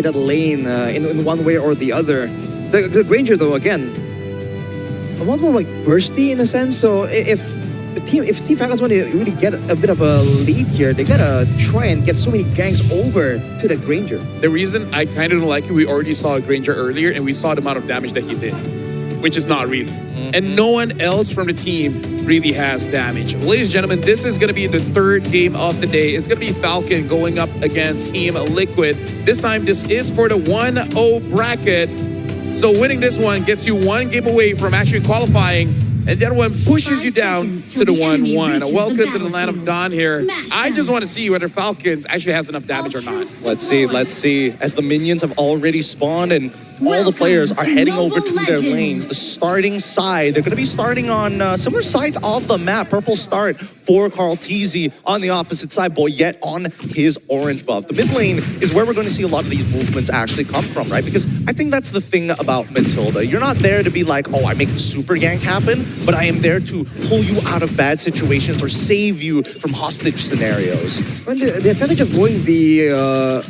that lane in one way or the other. The Granger, though, again, a lot more like bursty in a sense. So if Team Falcons want to really get a bit of a lead here, they gotta try and get so many ganks over to the Granger. The reason I kind of don't like it, we already saw a Granger earlier, and we saw the amount of damage that he did, which is not really. And no one else from the team really has damage. Ladies and gentlemen, this is going to be the third game of the day. It's going to be Falcon going up against Team Liquid. This time, this is for the 1-0 bracket. So winning this one gets you one game away from actually qualifying, and the other one pushes you down to the 1-1. Welcome to the land of Dawn here. I just want to see whether Falcons actually has enough damage or not. Let's see. As the minions have already spawned and all the players are heading over to their lanes. The starting side, they're going to be starting on similar sides of the map. Purple start for Carl Teasy on the opposite side, Boyette on his orange buff. The mid lane is where we're going to see a lot of these movements actually come from, right? Because I think that's the thing about Matilda. You're not there to be like, oh, I make the super gank happen, but I am there to pull you out of bad situations or save you from hostage scenarios. And the advantage of going the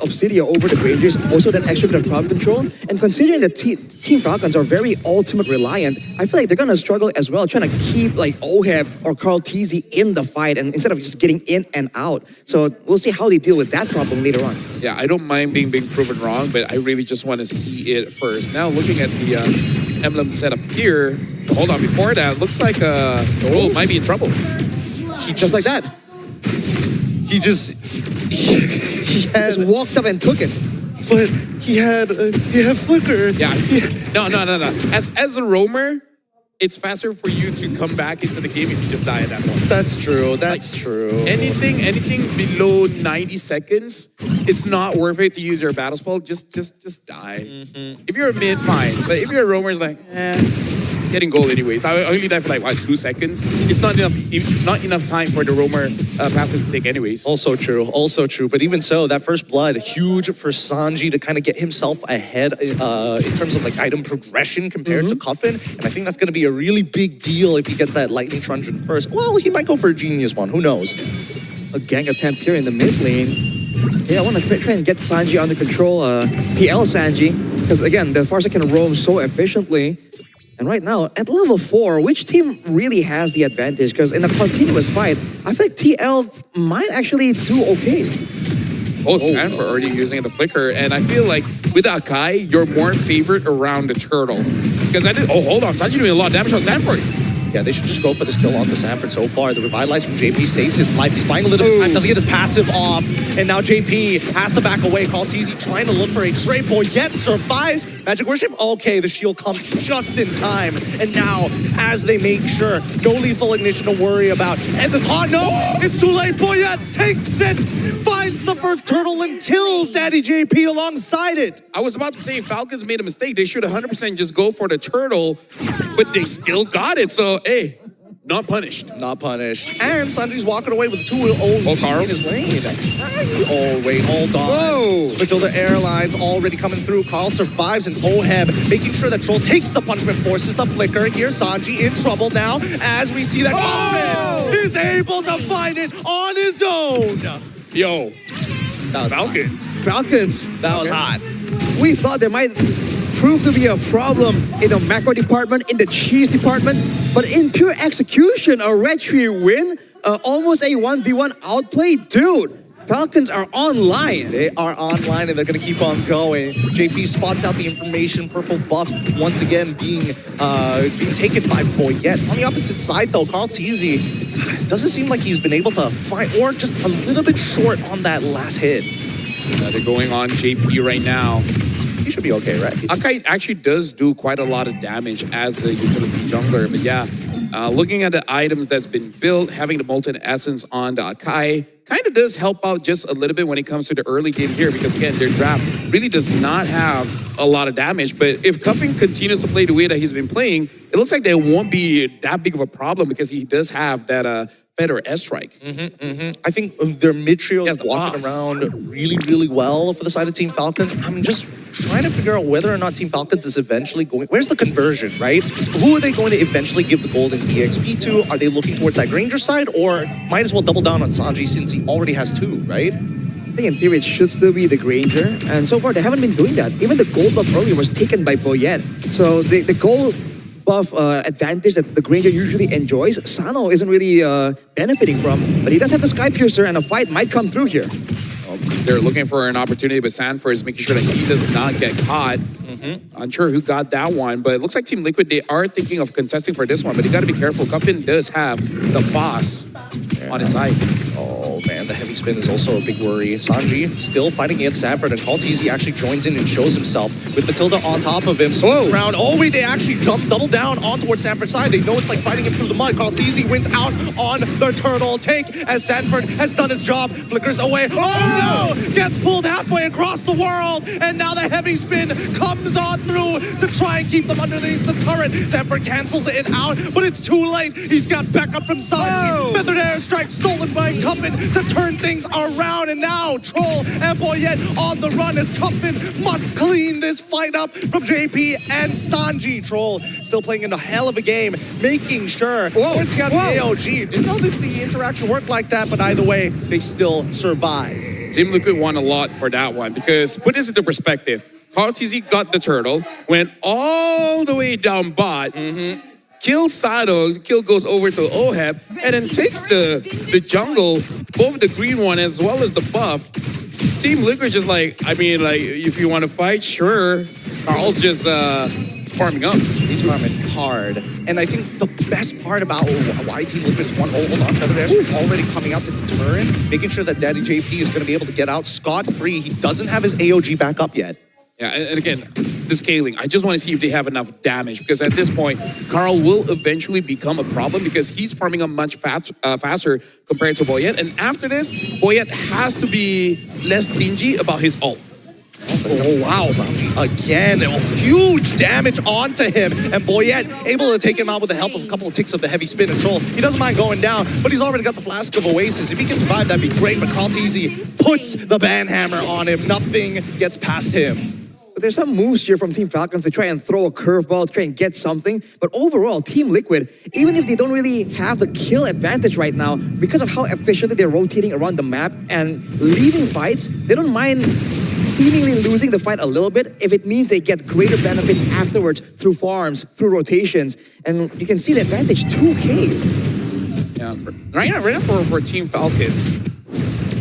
Obsidia over the Granger is also that extra bit of crowd control. And considering that Team Falcons are very ultimate reliant, I feel like they're going to struggle as well, trying to keep like Oheb or Carl Teasy in the fight and instead of just getting in and out. So we'll see how they deal with that problem later on. Yeah, I don't mind being proven wrong, but I really just want to see it first. Now looking at the emblem setup here, hold on, before that, looks like Gold might be in trouble. Just like that. He Just walked up and took it. But he had flicker. Yeah. No. As a roamer, it's faster for you to come back into the game if you just die at that point. That's true. That's true. Anything below 90 seconds, it's not worth it to use your battle spell. Just die. If you're a mid, fine. But if you're a roamer, it's like, getting gold anyways. I only die for like, what, 2 seconds? It's not enough time for the roamer passive to take anyways. Also true. But even so, that first blood, huge for Sanji to kind of get himself ahead in terms of like item progression compared to Coffin. And I think that's going to be a really big deal if he gets that Lightning Truncheon first. Well, he might go for a Genius one. Who knows? A gank attempt here in the mid lane. Yeah, I want to try and get Sanji under control. TL Sanji. Because again, the Farsa can roam so efficiently. And right now, at level 4, which team really has the advantage? Because in a continuous fight, I feel like TL might actually do okay. Sanford already using the flicker, and I feel like with Akai, you're more favored around the turtle. Because hold on, Sanji doing a lot of damage on Sanford. Yeah, they should just go for this kill onto Sanford so far. The Revitalize from JP saves his life. He's buying a little bit of time, doesn't get his passive off. And now JP has to back away. Call Teasy trying to look for a trade boy, yet survives. Magic Worship, okay, the shield comes just in time. And now, as they make sure, no lethal ignition to worry about. And the taunt, no, it's too late. Boyette takes it, finds the first turtle and kills Daddy JP alongside it. I was about to say, Falcons made a mistake. They should 100% just go for the turtle, but they still got it. So, hey, not punished. Not punished. And Sanji's walking away with 2-0 Carl in his lane. Oh, wait, hold on. Whoa. Matilda Airlines already coming through. Carl survives, and Oheb making sure that Troll takes the punishment, forces the flicker. Here, Sanji in trouble now as we see that Coffin is able to find it on his own. Yo, that was Falcons. That was hot. We thought there might prove to be a problem in the macro department, in the cheese department, but in pure execution, a Red Tree win, almost a 1v1 outplay. Dude, Falcons are online. They are online, and they're going to keep on going. JP spots out the information. Purple buff once again being taken by Boyette. On the opposite side, though, Carl Teasy doesn't seem like he's been able to find, or just a little bit short on that last hit. They're going on JP right now. He should be okay, right? Akai actually does do quite a lot of damage as a utility jungler, but yeah, looking at the items that's been built, having the Molten Essence on the Akai kind of does help out just a little bit when it comes to the early game here, because again, their draft really does not have a lot of damage. But if Cupping continues to play the way that he's been playing, it looks like there won't be that big of a problem because he does have that better S-Strike. I think their mid-trio is walking around really well for the side of Team Falcons. I'm just trying to figure out whether or not Team Falcons is eventually going... Where's the conversion, right? Who are they going to eventually give the golden EXP to? Are they looking towards that Granger side, or might as well double down on Sanji since he already has 2, right? think in theory it should still be the Granger. And so far, they haven't been doing that. Even the gold buff earlier was taken by Boyet. So the gold buff advantage that the Granger usually enjoys, Sano isn't really benefiting from. But he does have the Sky Piercer, and a fight might come through here. They're looking for an opportunity, but Sanford is making sure that he does not get caught. Unsure who got that one, but it looks like Team Liquid, they are thinking of contesting for this one, but you got to be careful. Cuffin does have the boss on its side. Oh man, the heavy spin is also a big worry. Sanji still fighting against Sanford, and Kaltizi actually joins in and shows himself with Matilda on top of him. So around, oh wait, they actually double down on towards Sanford's side. They know it's like fighting him through the mud. Kaltizi wins out on the turtle take as Sanford has done his job, flickers away. Oh no! Gets pulled halfway across the world, and now the heavy spin comes on through to try and keep them underneath the turret. Sanford cancels it out, but it's too late. He's got backup from Sanji. Feathered airstrike stolen by Cuffin to turn things around, and now Troll and Boyet on the run as Cuffin must clean this fight up from JP and Sanji. Troll still playing in a hell of a game, making sure forcing out the AOG. Didn't know that the interaction worked like that, but either way, they still survive. Team Liquid won a lot for that one because put this into perspective. Carl TZ got the turtle, went all the way down bot, kills Sado, kill goes over to Oheb, and then takes the jungle, both the green one as well as the buff. Team Liquid just like, I mean, like, if you want to fight, sure. Carl's just farming up. He's farming hard. And I think the best part about why Team Liquid's won hold on Feather Dash is already coming out to the turret, making sure that Daddy JP is going to be able to get out scot-free. He doesn't have his AOG back up yet. Yeah, and again, the scaling, I just want to see if they have enough damage, because at this point, Carl will eventually become a problem because he's farming up much faster compared to Boyet. And after this, Boyet has to be less stingy about his ult. Oh, wow. Again, huge damage onto him. And Boyet able to take him out with the help of a couple of ticks of the heavy spin and Troll. He doesn't mind going down, but he's already got the Flask of Oasis. If he can survive, that'd be great. But Kaltizi puts the banhammer on him. Nothing gets past him. But there's some moves here from Team Falcons to try and throw a curveball, try and get something. But overall, Team Liquid, even if they don't really have the kill advantage right now, because of how efficiently they're rotating around the map and leaving fights, they don't mind seemingly losing the fight a little bit if it means they get greater benefits afterwards through farms, through rotations. And you can see the advantage 2K. Yeah, right now for Team Falcons,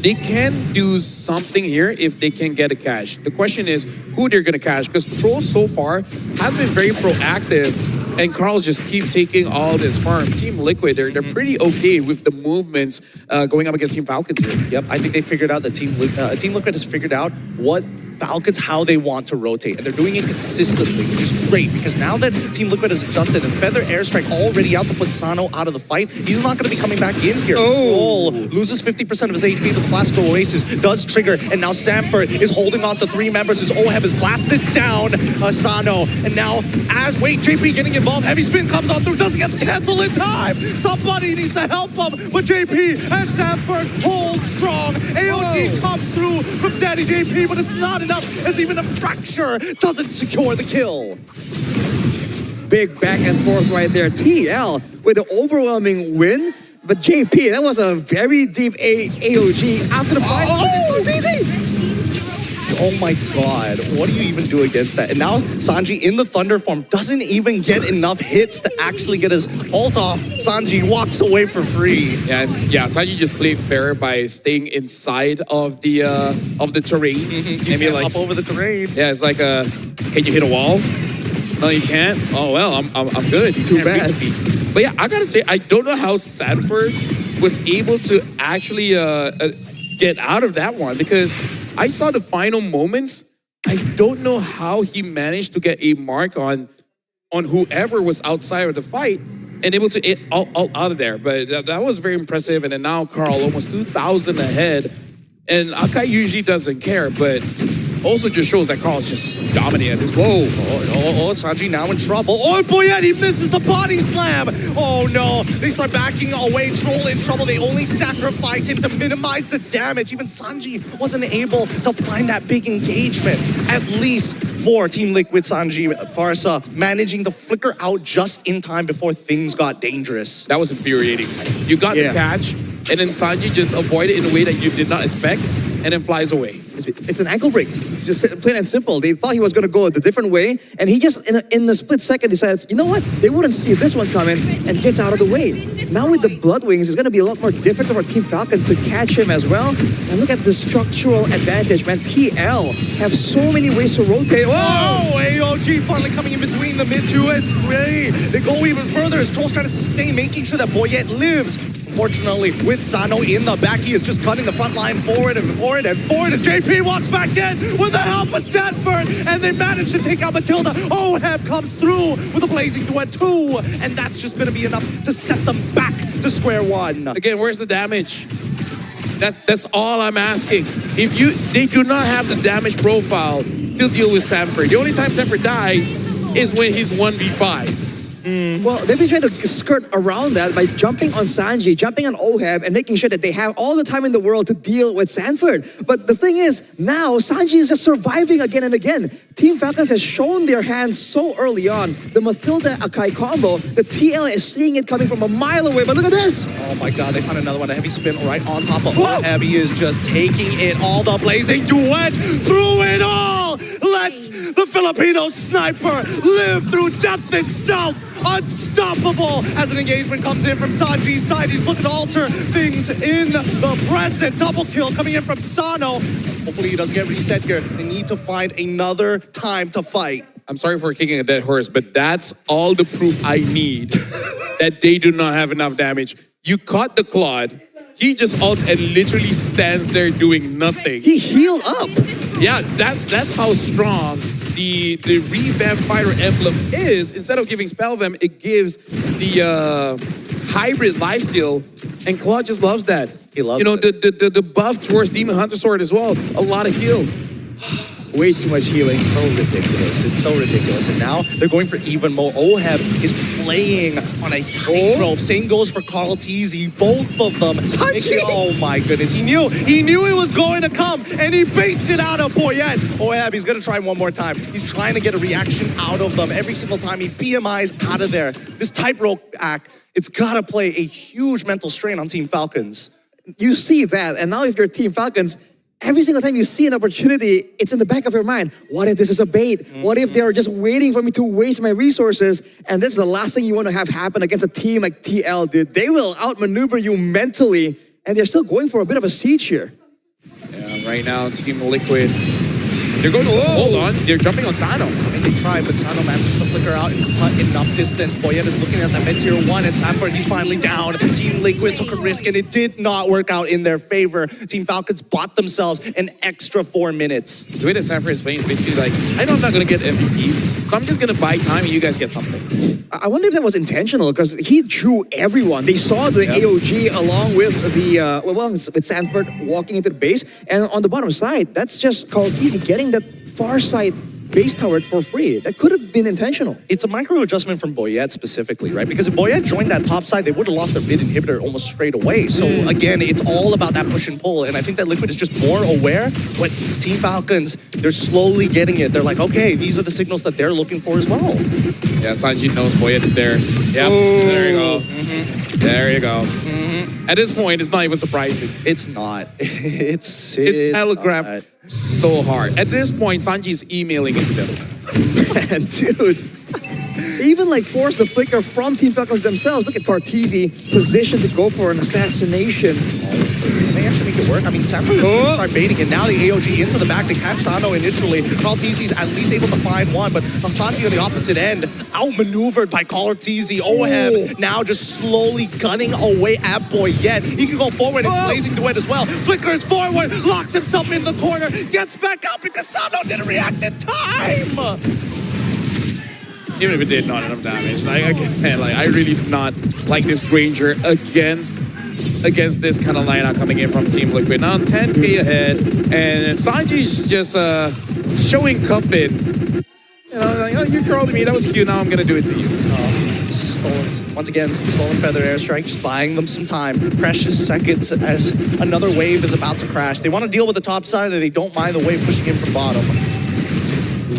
they can do something here if they can get a cash. The question is who they're going to cash, because Troll so far has been very proactive and Carl just keep taking all this farm. Team Liquid, they're pretty okay with the movements going up against Team Falcons here. Yep, I think they figured out that Team Liquid has figured out what Falcons, how they want to rotate, and they're doing it consistently, which is great, because now that Team Liquid has adjusted and Feather Airstrike already out to put Sano out of the fight, he's not going to be coming back in here. Oh, loses 50% of his HP to the Flask of Oasis, does trigger, and now Sanford is holding on to 3 members as Oheb is blasted down Sano, and now JP getting involved, heavy spin comes on through, doesn't get the cancel in time. Somebody needs to help him, but JP and Sanford hold strong. AOD comes through from Daddy JP, but it's not enough as even a fracture doesn't secure the kill. Big back and forth right there. TL with the overwhelming win, but JP, that was a very deep AOG after the fight. Oh, easy! Oh my god, what do you even do against that? And now Sanji in the Thunder form doesn't even get enough hits to actually get his ult off. Sanji walks away for free. Yeah, Sanji just played fair by staying inside of the terrain. You can't hop over the terrain. Yeah, it's like can you hit a wall? No, you can't. Oh well, I'm good. Too bad. But yeah, I gotta say, I don't know how Sanford was able to actually get out of that one, because I saw the final moments. I don't know how he managed to get a mark on whoever was outside of the fight and able to get all out of there. But that was very impressive. And then now Carl almost 2,000 ahead. And Akai usually doesn't care, but also just shows that Carl's just dominating this. Whoa. Sanji now in trouble. Oh, Boyet, he misses the body slam. Oh, no. They start backing away. Troll in trouble. They only sacrifice him to minimize the damage. Even Sanji wasn't able to find that big engagement. At least for Team Liquid, Sanji, Farsa managing to flicker out just in time before things got dangerous. That was infuriating. You got the catch, and then Sanji just avoided it in a way that you did not expect. and then flies away. It's an ankle break, just plain and simple. They thought he was going to go a different way, and he just, in a split second, decides, you know what? They wouldn't see this one coming, and gets out of the way. Now with the Blood Wings, it's going to be a lot more difficult for Team Falcons to catch him as well. And look at the structural advantage, man. TL have so many ways to rotate. Oh, AOG finally coming in between the mid 2 and 3. They go even further as Troll's trying to sustain, making sure that Boyette lives. Fortunately, with Sano in the back, he is just cutting the front line forward and forward and forward as JP walks back in with the help of Stanford, and they manage to take out Matilda. Oheb comes through with a blazing duet 2, and that's just going to be enough to set them back to square one. Again, where's the damage? That's all I'm asking. They do not have the damage profile to deal with Sanford. The only time Sanford dies is when he's 1v5. Well, they've been trying to skirt around that by jumping on Sanji, jumping on Oheb, and making sure that they have all the time in the world to deal with Sanford. But the thing is, now Sanji is just surviving again and again. Team Falcons has shown their hands so early on. The Matilda Akai combo, the TL is seeing it coming from a mile away, but look at this! Oh my god, they found another one. A heavy spin right on top of Oheb. He is just taking it all, the blazing duet through it all! Let's the Filipino sniper live through death itself! Unstoppable as an engagement comes in from Sanji's side. He's looking to alter things in the present. Double kill coming in from Sano. Hopefully he doesn't get reset here. They need to find another time to fight. I'm sorry for kicking a dead horse, but that's all the proof I need that they do not have enough damage. You caught the Claude. He just ults and literally stands there doing nothing. He healed up. Yeah, that's how strong the revamped Fire Emblem is. Instead of giving Spell Vamp, it gives the hybrid lifesteal, and Claude just loves that. He loves it. The buff towards Demon Hunter Sword as well. A lot of heal. Way too much healing. So ridiculous. It's so ridiculous. And now they're going for even more. Oheb is playing on a tightrope. Same goes for Carl Teasy. Both of them. Oh my goodness. He knew it was going to come, and he baits it out of Boyette. Oheb, he's going to try one more time. He's trying to get a reaction out of them every single time he BMIs out of there. This tightrope act, it's got to play a huge mental strain on Team Falcons. You see that, and now if you're Team Falcons, every single time you see an opportunity, it's in the back of your mind. What if this is a bait? What if they're just waiting for me to waste my resources? And that's the last thing you want to have happen against a team like TL, dude. They will outmaneuver you mentally, and they're still going for a bit of a siege here. Yeah, right now, Team Liquid, they're going to hold on. They're jumping on Sano. I mean, they try, but Sano manages to flicker out and cut enough distance. Boyette is looking at that mid tier 1, and Sanford, he's finally down. Team Liquid took a risk, and it did not work out in their favor. Team Falcons bought themselves an extra 4 minutes. The way that Sanford is playing is basically like, I know I'm not going to get MVP, so I'm just going to buy time and you guys get something. I wonder if that was intentional, because he drew everyone. They saw the AOG along with the, with Sanford walking into the base, and on the bottom side, that's just called easy, getting that far side base tower for free. That could have been intentional. It's a micro adjustment from Boyette specifically, right? Because if Boyette joined that top side, they would have lost their mid inhibitor almost straight away. So again, it's all about that push and pull. And I think that Liquid is just more aware. But Team Falcons, they're slowly getting it. They're like, okay, these are the signals that they're looking for as well. Yeah, Sanji knows Boyette is there. Yep, there you go. There you go. At this point, it's not even surprising. It's not. It's telegraphed so hard. At this point, Sanji's emailing into them. Man, dude. They even like forced the flicker from Team Falcons themselves. Look at Cartesi positioned to go for an assassination. They actually make it work. I mean, Sanford start baiting, and now the AOG into the back. They catch Sano initially. Cartesi's at least able to find one, but Sanji on the opposite end, outmaneuvered by Cartesi. Oheb now just slowly gunning away at Boyette. He can go forward and blazing duet as well. Flickers forward, locks himself in the corner, gets back out because Sano didn't react in time. Even if it did not enough damage, I really do not like this Granger against this kind of lineup coming in from Team Liquid. Now 10k ahead, and Sanji's just showing Cuffin. You know, like, oh, you curled me, that was cute, now I'm gonna do it to you. Stolen. Once again, stolen feather airstrike, just buying them some time. Precious seconds as another wave is about to crash. They want to deal with the top side, and they don't mind the wave pushing in from bottom.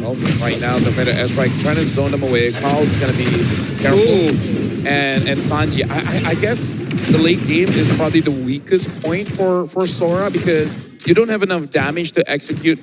Well, right now, the feather airstrike trying to zone them away. Carl's gonna be careful. And Sanji, I guess the late game is probably the weakest point for Sora, because you don't have enough damage to execute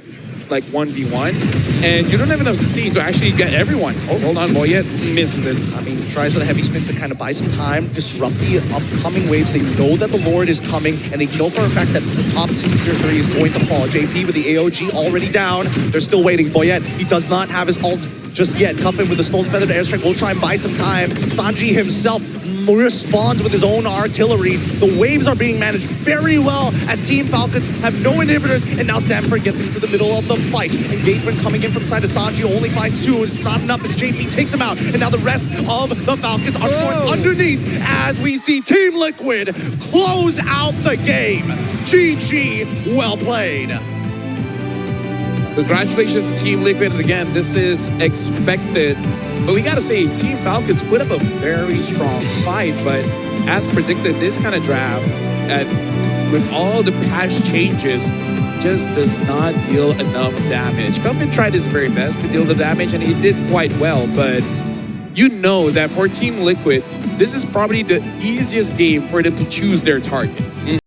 like 1v1, and you don't have enough sustain to actually get everyone. Oh, hold on, Boyet misses it. I mean, he tries with a heavy spin to kind of buy some time, disrupt the upcoming waves. They know that the Lord is coming, and they know for a fact that the top team tier 3 is going to fall. JP with the AOG already down. They're still waiting. Boyet, he does not have his ult just yet. Cuffin with the Stolen Feathered Airstrike will try and buy some time. Sanji himself responds with his own artillery. The waves are being managed very well as Team Falcons have no inhibitors, and now Sanford gets into the middle of the fight. Engagement coming in from the side of Sanji, only finds 2. It's not enough as JP takes him out, and now the rest of the Falcons are forced underneath as we see Team Liquid close out the game. GG, well played. Congratulations to Team Liquid. And again, this is expected. But we gotta say, Team Falcons put up a very strong fight. But as predicted, this kind of draft, with all the patch changes, just does not deal enough damage. Cuffin tried his very best to deal the damage, and he did quite well. But you know that for Team Liquid, this is probably the easiest game for them to choose their target.